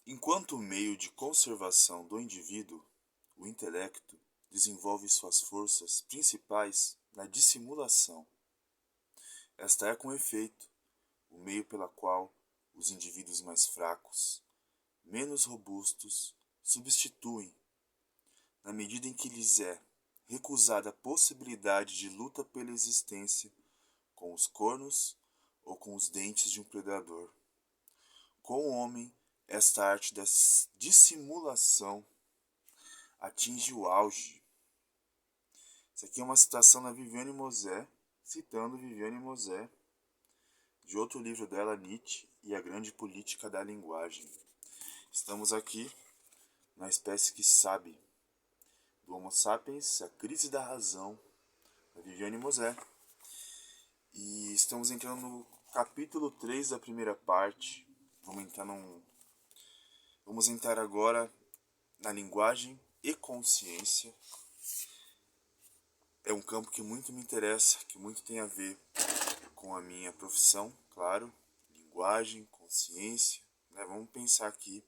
Enquanto meio de conservação do indivíduo, o intelecto desenvolve suas forças principais na dissimulação. Esta é, com efeito, o meio pela qual os indivíduos mais fracos, menos robustos, substituem, na medida em que lhes é recusada a possibilidade de luta pela existência com os cornos ou com os dentes de um predador. Com o homem, esta arte da dissimulação atinge o auge. Isso aqui é uma citação da Viviane Mosé, citando Viviane Mosé, de outro livro dela, Nietzsche e a Grande Política da Linguagem. Estamos aqui na espécie que sabe, do Homo sapiens, a crise da razão, da Viviane Mosé. E estamos entrando no capítulo 3 da primeira parte. Vamos entrar agora na linguagem e consciência. É um campo que muito me interessa, que muito tem a ver com a minha profissão, claro. Linguagem, consciência, né? Vamos pensar aqui,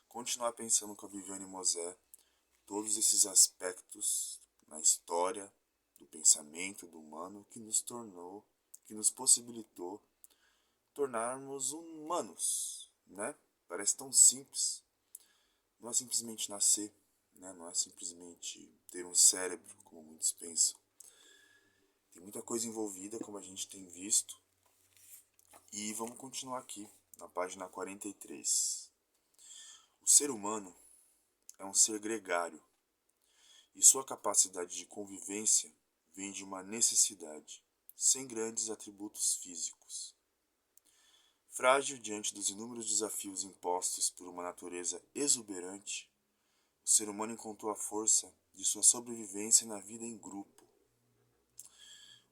continuar pensando com a Viviane Mosé, todos esses aspectos na história do pensamento do humano que nos tornou, que nos possibilitou tornarmos humanos, né? Parece tão simples. Não é simplesmente nascer, né? Não é simplesmente ter um cérebro, como muitos pensam. Tem muita coisa envolvida, como a gente tem visto. E vamos continuar aqui, na página 43. O ser humano é um ser gregário, e sua capacidade de convivência vem de uma necessidade, sem grandes atributos físicos. Frágil diante dos inúmeros desafios impostos por uma natureza exuberante, o ser humano encontrou a força de sua sobrevivência na vida em grupo.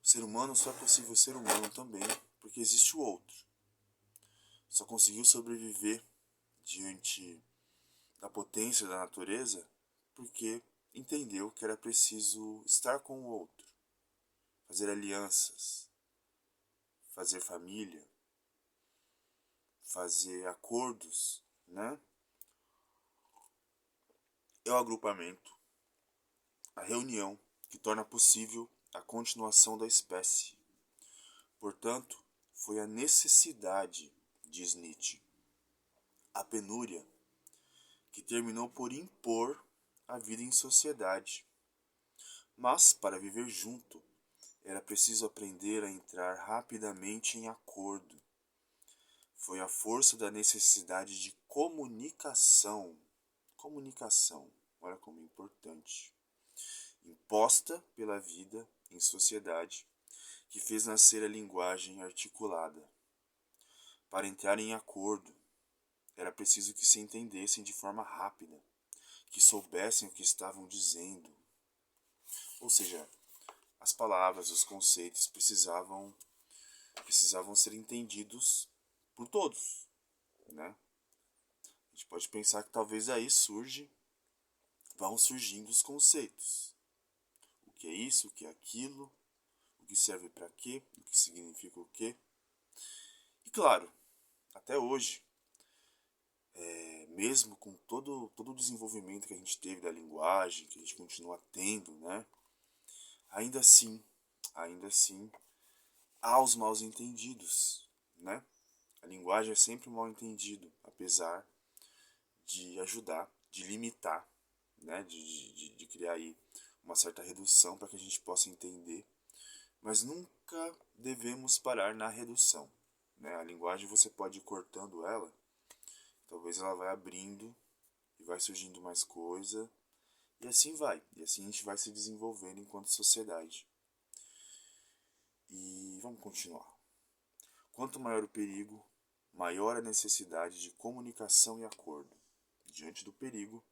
O ser humano só é possível ser humano também porque existe o outro. Só conseguiu sobreviver diante da potência da natureza porque entendeu que era preciso estar com o outro, fazer alianças, fazer família, fazer acordos, né? É o agrupamento, a reunião que torna possível a continuação da espécie. Portanto, foi a necessidade, diz Nietzsche, a penúria, que terminou por impor a vida em sociedade. Mas, para viver junto, era preciso aprender a entrar rapidamente em acordo. Foi a força da necessidade de comunicação. Comunicação, olha como é importante. Imposta pela vida em sociedade, que fez nascer a linguagem articulada. Para entrar em acordo, era preciso que se entendessem de forma rápida, que soubessem o que estavam dizendo. Ou seja, as palavras, os conceitos precisavam ser entendidos por todos, né? A gente pode pensar que talvez aí vão surgindo os conceitos. O que é isso, o que é aquilo, o que serve para quê, o que significa o quê. E claro, até hoje, mesmo com todo o desenvolvimento que a gente teve da linguagem, que a gente continua tendo, né? Ainda assim, há os mal entendidos, né? A linguagem é sempre mal entendido, apesar de ajudar, de limitar, né? de criar aí uma certa redução para que a gente possa entender. Mas nunca devemos parar na redução, né? A linguagem você pode ir cortando ela, talvez ela vai abrindo e vai surgindo mais coisa, e assim vai. E assim a gente vai se desenvolvendo enquanto sociedade. E vamos continuar. Quanto maior o perigo, maior a necessidade de comunicação e acordo. Diante do perigo,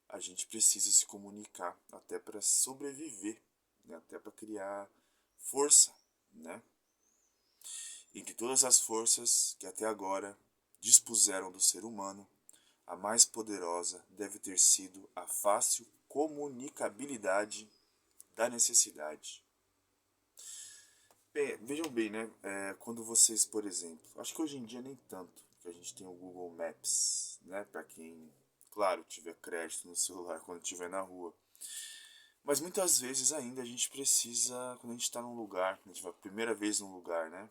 a gente precisa se comunicar até para sobreviver, né? Até para criar força, né? Entre todas as forças que até agora dispuseram do ser humano, a mais poderosa deve ter sido a fácil comunicabilidade da necessidade. Bem, vejam bem, né? Quando vocês, por exemplo, acho que hoje em dia nem tanto, porque a gente tem o Google Maps, né? Para quem, claro, tiver crédito no celular quando estiver na rua. Mas muitas vezes ainda a gente precisa, quando a gente está num lugar, quando a gente vai a primeira vez num lugar, né?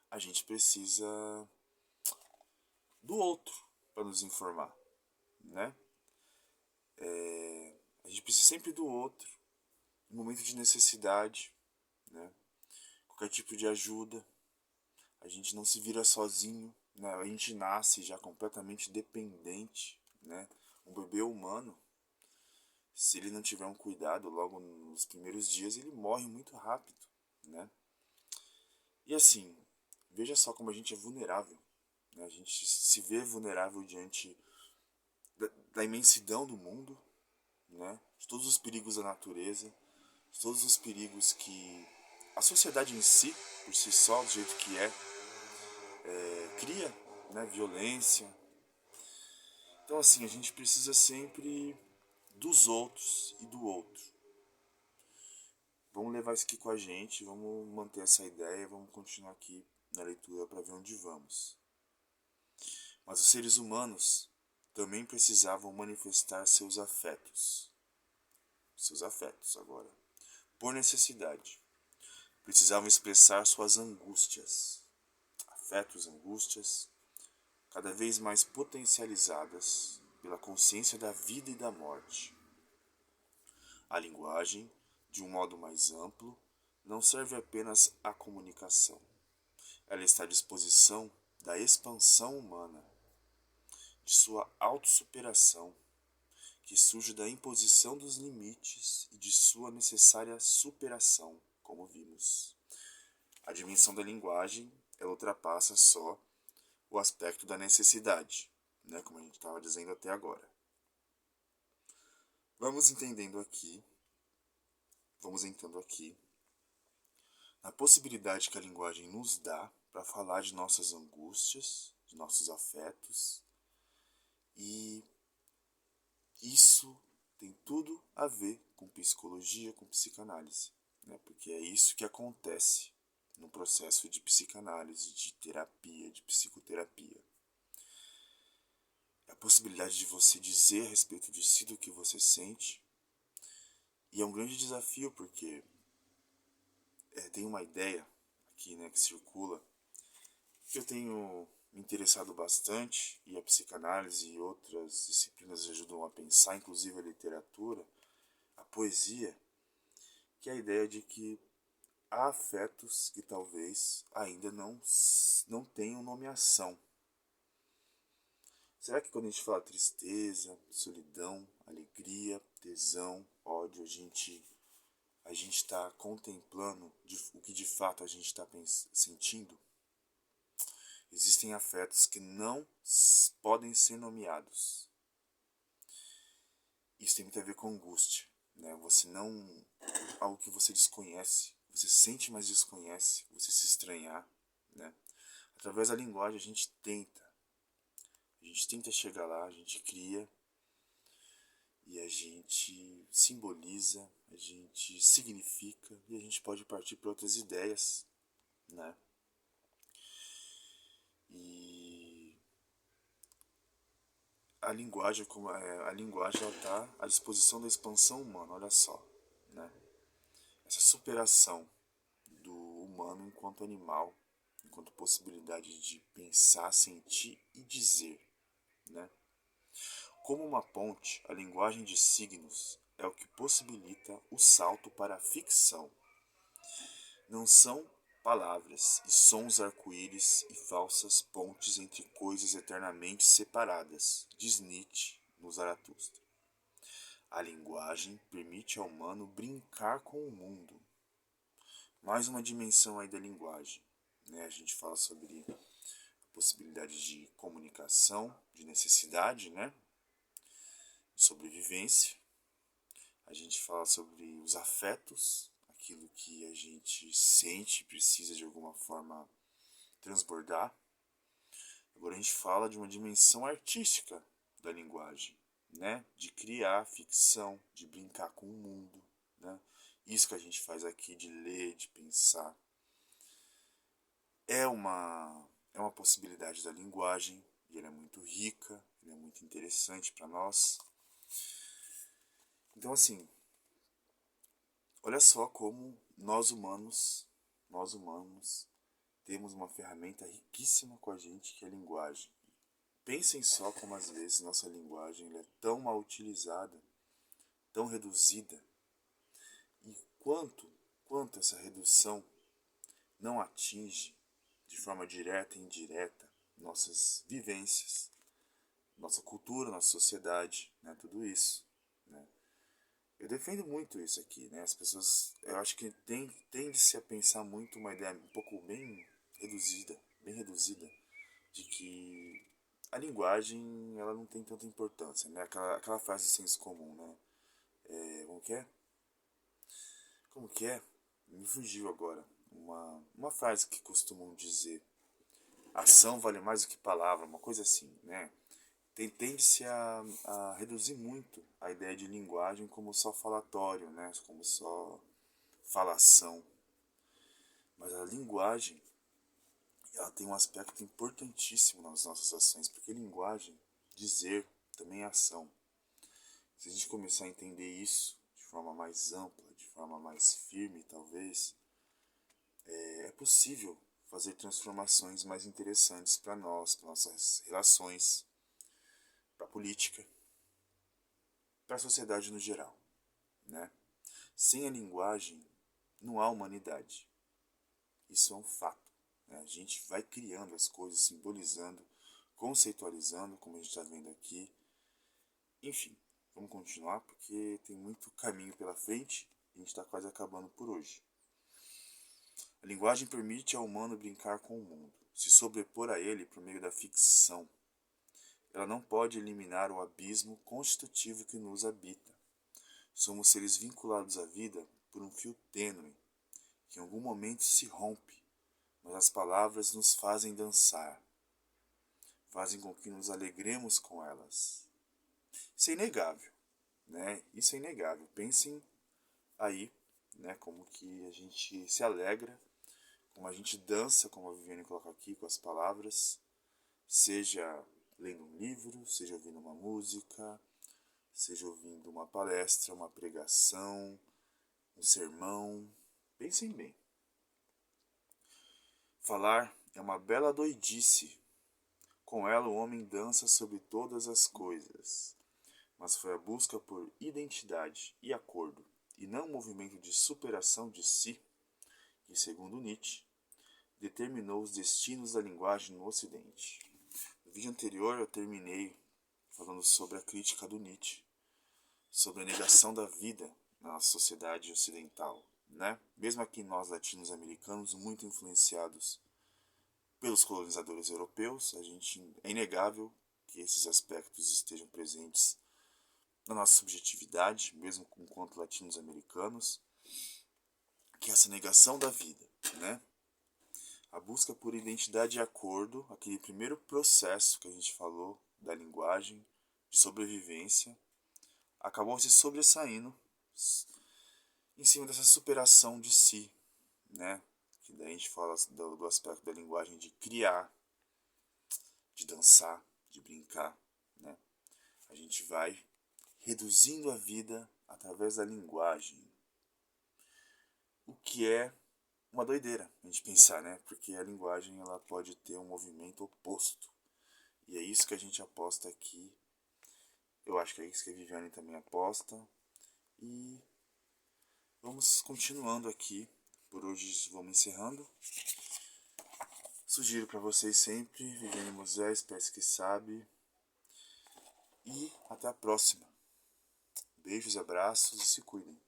A gente precisa do outro para nos informar, né? A gente precisa sempre do outro, no momento de necessidade, né? Qualquer tipo de ajuda. A gente não se vira sozinho, né? A gente nasce já completamente dependente, né? Um bebê humano, se ele não tiver um cuidado logo nos primeiros dias, ele morre muito rápido, né? E assim, veja só como a gente é vulnerável, né? A gente se vê vulnerável diante da imensidão do mundo, né? De todos os perigos da natureza, de todos os perigos que a sociedade em si, por si só, do jeito que cria, né? Violência. Então assim, a gente precisa sempre dos outros e do outro. Vamos levar isso aqui com a gente, vamos manter essa ideia, vamos continuar aqui na leitura para ver onde vamos. Mas os seres humanos também precisavam manifestar seus afetos agora, por necessidade. Precisavam expressar suas angústias, afetos, angústias, cada vez mais potencializadas pela consciência da vida e da morte. A linguagem, de um modo mais amplo, não serve apenas à comunicação. Ela está à disposição da expansão humana, de sua autossuperação, que surge da imposição dos limites e de sua necessária superação, como vimos. A dimensão da linguagem, ela ultrapassa só o aspecto da necessidade, né, como a gente estava dizendo até agora. Vamos entrando aqui na possibilidade que a linguagem nos dá para falar de nossas angústias, de nossos afetos, e isso tem tudo a ver com psicologia, com psicanálise, né? Porque é isso que acontece no processo de psicanálise, de terapia, de psicoterapia. É a possibilidade de você dizer a respeito de si do que você sente. E é um grande desafio porque tem uma ideia aqui, né, que circula, que eu tenho me interessado bastante, e a psicanálise e outras disciplinas ajudam a pensar, inclusive a literatura, a poesia, que é a ideia de que há afetos que talvez ainda não tenham nomeação. Será que quando a gente fala tristeza, solidão, alegria, tesão, ódio, a gente está contemplando o que de fato a gente está sentindo? Existem afetos que não podem ser nomeados. Isso tem muito a ver com angústia, né? Algo que você desconhece, você sente, mas desconhece, você se estranhar, né? Através da linguagem a gente tenta chegar lá, a gente cria e a gente simboliza, a gente significa e a gente pode partir para outras ideias, né? E a linguagem está à disposição da expansão humana, olha só, né? Essa superação do humano enquanto animal, enquanto possibilidade de pensar, sentir e dizer, né? Como uma ponte, a linguagem de signos é o que possibilita o salto para a ficção. Não são palavras e sons arco-íris e falsas pontes entre coisas eternamente separadas, diz Nietzsche no Zaratustra. A linguagem permite ao humano brincar com o mundo. Mais uma dimensão aí da linguagem, né? A gente fala sobre a possibilidade de comunicação, de necessidade, né? De sobrevivência. A gente fala sobre os afetos, aquilo que a gente sente e precisa de alguma forma transbordar. Agora a gente fala de uma dimensão artística da linguagem, né? De criar ficção, de brincar com o mundo, né? isso que a gente faz aqui de ler, de pensar, é uma possibilidade da linguagem, e ela é muito rica, ela é muito interessante para nós. Então, assim, olha só como nós humanos, temos uma ferramenta riquíssima com a gente, que é a linguagem. Pensem só como às vezes nossa linguagem é tão mal utilizada, tão reduzida, e quanto essa redução não atinge de forma direta e indireta nossas vivências, nossa cultura, nossa sociedade, né, tudo isso, né. Eu defendo muito isso aqui, né, as pessoas, eu acho que tende-se a pensar muito uma ideia um pouco bem reduzida, de que a linguagem, ela não tem tanta importância, né, aquela frase de senso comum, né, como que é? Como que é? Me fugiu agora, uma frase que costumam dizer, ação vale mais do que palavra, uma coisa assim, né? Tende-se a reduzir muito a ideia de linguagem como só falatório, né? Como só falação. Mas a linguagem, ela tem um aspecto importantíssimo nas nossas ações, porque linguagem, dizer, também é ação. Se a gente começar a entender isso de forma mais ampla, de forma mais firme, talvez, é possível fazer transformações mais interessantes para nós, para nossas relações, para a política, para a sociedade no geral, né? Sem a linguagem, não há humanidade. Isso é um fato, né? A gente vai criando as coisas, simbolizando, conceitualizando, como a gente está vendo aqui. Enfim, vamos continuar porque tem muito caminho pela frente e a gente está quase acabando por hoje. A linguagem permite ao humano brincar com o mundo, se sobrepor a ele por meio da ficção. Ela não pode eliminar o abismo constitutivo que nos habita. Somos seres vinculados à vida por um fio tênue, que em algum momento se rompe, mas as palavras nos fazem dançar, fazem com que nos alegremos com elas. Isso é inegável, né? Isso é inegável. Pensem aí, né, como que a gente se alegra, como a gente dança, como a Viviane coloca aqui, com as palavras, seja lendo um livro, seja ouvindo uma música, seja ouvindo uma palestra, uma pregação, um sermão. Pensem bem. Falar é uma bela doidice. Com ela o homem dança sobre todas as coisas. Mas foi a busca por identidade e acordo, e não um movimento de superação de si, que, segundo Nietzsche, determinou os destinos da linguagem no Ocidente. No vídeo anterior eu terminei falando sobre a crítica do Nietzsche, sobre a negação da vida na sociedade ocidental, né? Mesmo aqui nós latinos-americanos, muito influenciados pelos colonizadores europeus, é inegável que esses aspectos estejam presentes na nossa subjetividade, mesmo enquanto latinos-americanos, que é essa negação da vida, né? A busca por identidade e acordo, aquele primeiro processo que a gente falou da linguagem, de sobrevivência, acabou se sobressaindo em cima dessa superação de si, né? Que daí a gente fala do aspecto da linguagem de criar, de dançar, de brincar, né? A gente vai reduzindo a vida através da linguagem, o que é uma doideira a gente pensar, né? Porque a linguagem, ela pode ter um movimento oposto, e é isso que a gente aposta aqui. Eu acho que é isso que a Viviane também aposta. E vamos continuando aqui. Por hoje vamos encerrando. Sugiro para vocês sempre, Viviane Moisés, Parece que Sabe. E até a próxima. Beijos, abraços e se cuidem.